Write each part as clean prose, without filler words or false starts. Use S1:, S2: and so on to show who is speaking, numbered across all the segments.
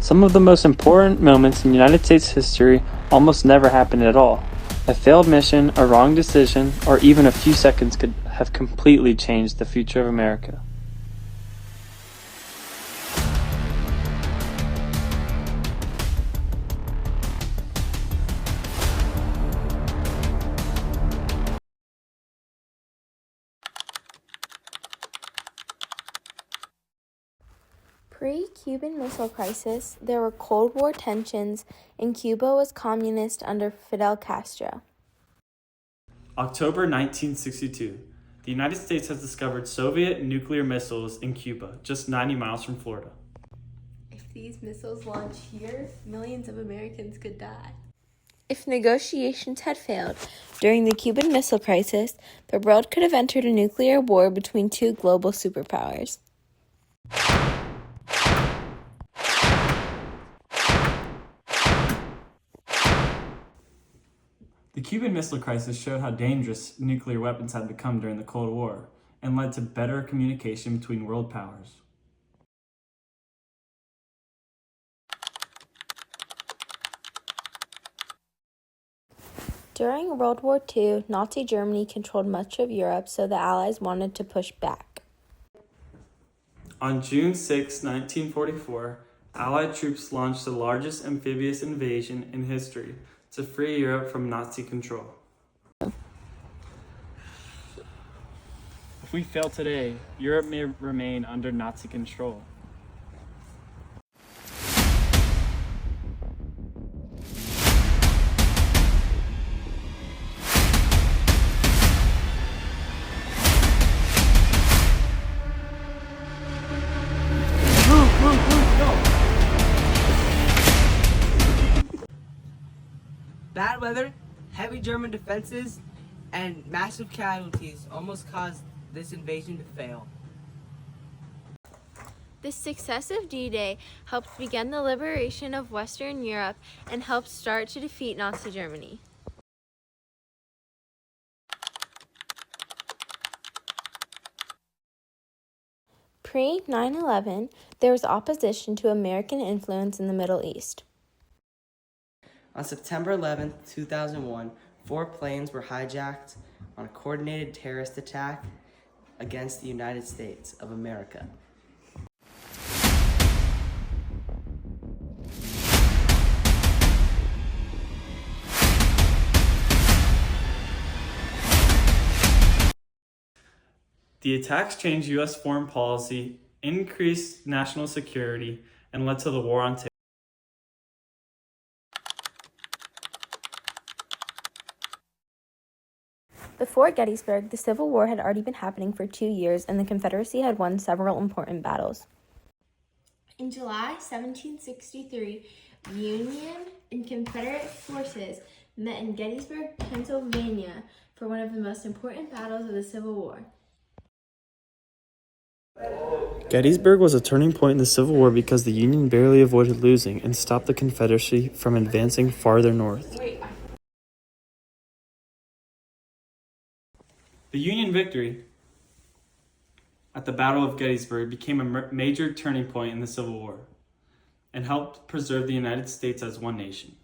S1: Some of the most important moments in United States history almost never happened at all. A failed mission, a wrong decision, or even a few seconds could have completely changed the future of America.
S2: Pre-Cuban Missile Crisis, there were Cold War tensions, and Cuba was communist under Fidel Castro.
S1: October 1962. The United States has discovered Soviet nuclear missiles in Cuba, just 90 miles from Florida.
S3: If these missiles launch here, millions of Americans could die.
S2: If negotiations had failed during the Cuban Missile Crisis, the world could have entered a nuclear war between two global superpowers.
S1: The Cuban Missile Crisis showed how dangerous nuclear weapons had become during the Cold War and led to better communication between world powers.
S2: During World War II, Nazi Germany controlled much of Europe, so the Allies wanted to push back.
S1: On June 6, 1944, Allied troops launched the largest amphibious invasion in history to free Europe from Nazi control. If we fail today, Europe may remain under Nazi control.
S4: Bad weather, heavy German defenses, and massive casualties almost caused this invasion to fail.
S2: The success of D-Day helped begin the liberation of Western Europe and helped start to defeat Nazi Germany. Pre-9/11, there was opposition to American influence in the Middle East.
S4: On September 11, 2001, 4 planes were hijacked on a coordinated terrorist attack against the United States of America.
S1: The attacks changed U.S. foreign policy, increased national security, and led to the War on Terror.
S2: Before Gettysburg, the Civil War had already been happening for 2 years, and the Confederacy had won several important battles.
S3: In July 1763, Union and Confederate forces met in Gettysburg, Pennsylvania, for one of the most important battles of the Civil War.
S1: Gettysburg was a turning point in the Civil War because the Union barely avoided losing and stopped the Confederacy from advancing farther north. The Union victory at the Battle of Gettysburg became a major turning point in the Civil War and helped preserve the United States as one nation.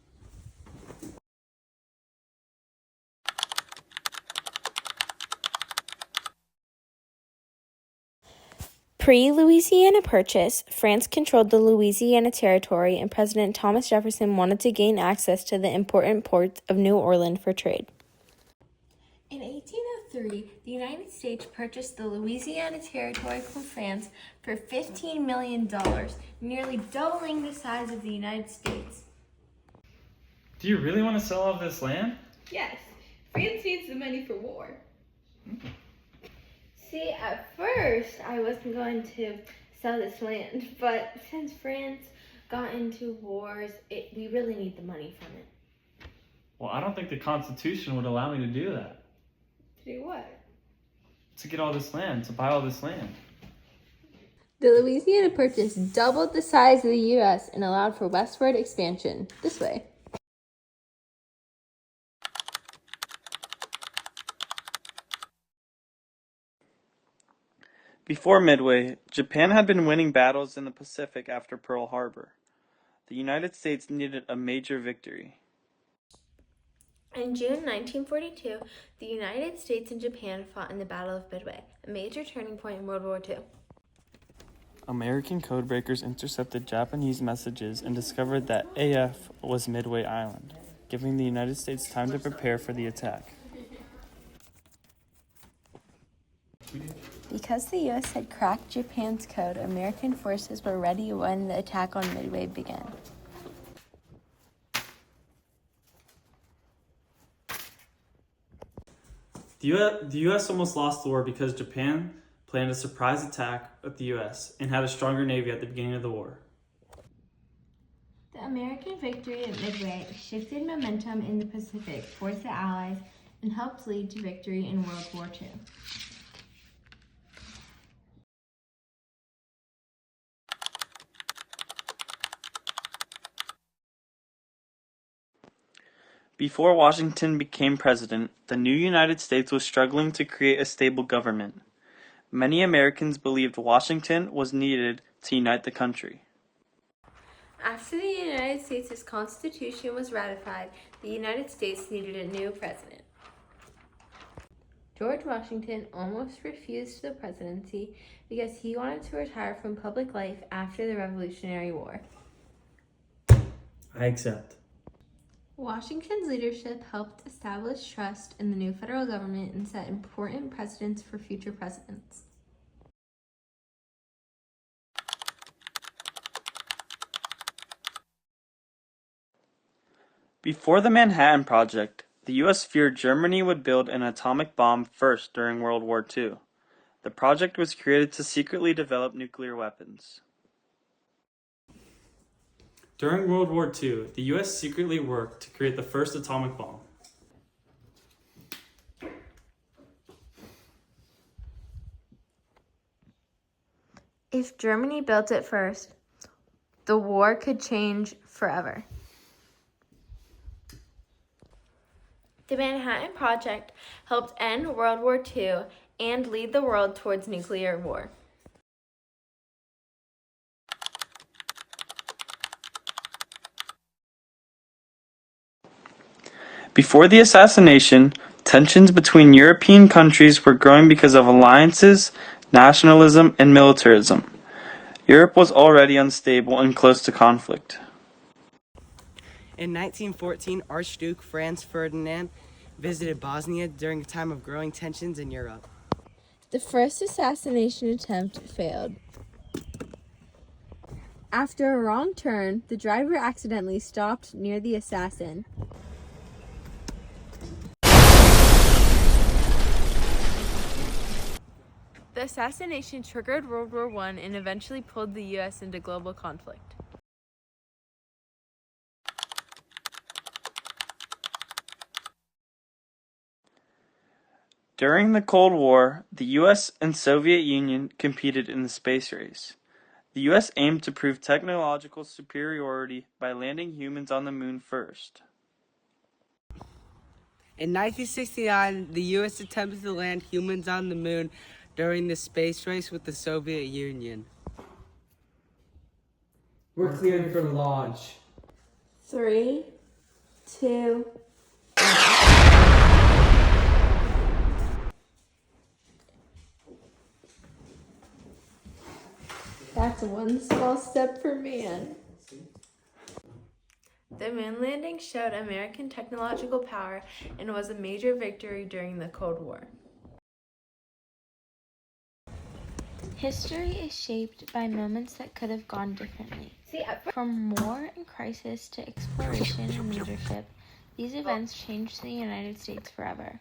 S2: Pre-Louisiana Purchase, France controlled the Louisiana Territory, and President Thomas Jefferson wanted to gain access to the important port of New Orleans for trade.
S3: In 1803, the United States purchased the Louisiana Territory from France for $15 million, nearly doubling the size of the United States.
S1: Do you really want to sell all this land?
S3: Yes, France needs the money for war.
S2: See, at first, I wasn't going to sell this land, but since France got into wars, we really need the money from it.
S1: Well, I don't think the Constitution would allow me to do that.
S3: To do what?
S1: To get all this land, to buy all this land.
S3: The Louisiana Purchase doubled the size of the U.S. and allowed for westward expansion. This way.
S1: Before Midway, Japan had been winning battles in the Pacific after Pearl Harbor. the United States needed a major victory.
S3: In June 1942, the United States and Japan fought in the Battle of Midway, a major turning point in World War II.
S1: American codebreakers intercepted Japanese messages and discovered that AF was Midway Island, giving the United States time to prepare for the attack.
S3: Because the U.S. had cracked Japan's code, American forces were ready when the attack on Midway began.
S1: The U.S. almost lost the war because Japan planned a surprise attack at the U.S. and had a stronger navy at the beginning of the war.
S3: The American victory at Midway shifted momentum in the Pacific towards the Allies and helped lead to victory in World War II.
S1: Before Washington became president, the new United States was struggling to create a stable government. Many Americans believed Washington was needed to unite the country.
S3: After the United States' Constitution was ratified, the United States needed a new president. George Washington almost refused the presidency because he wanted to retire from public life after the Revolutionary War.
S1: I accept.
S3: Washington's leadership helped establish trust in the new federal government and set important precedents for future presidents.
S1: Before the Manhattan Project, the U.S. feared Germany would build an atomic bomb first during World War II. The project was created to secretly develop nuclear weapons. During World War II, the U.S. secretly worked to create the first atomic bomb.
S3: If Germany built it first, the war could change forever. The Manhattan Project helped end World War II and lead the world towards nuclear war.
S1: Before the assassination, tensions between European countries were growing because of alliances, nationalism, and militarism. Europe was already unstable and close to conflict.
S4: In 1914, Archduke Franz Ferdinand visited Bosnia during a time of growing tensions in Europe.
S3: The first assassination attempt failed. After a wrong turn, the driver accidentally stopped near the assassin. The assassination triggered World War I and eventually pulled the U.S. into global conflict.
S1: During the Cold War, the U.S. and Soviet Union competed in the space race. The U.S. aimed to prove technological superiority by landing humans on the moon first.
S4: In 1969, the U.S. attempted to land humans on the moon during the space race with the Soviet Union. We're cleared for launch.
S3: 3, 2, That's one small step for man. The moon landing showed American technological power and was a major victory during the Cold War. History is shaped by moments that could have gone differently. From war and crisis to exploration and leadership, these events changed the United States forever.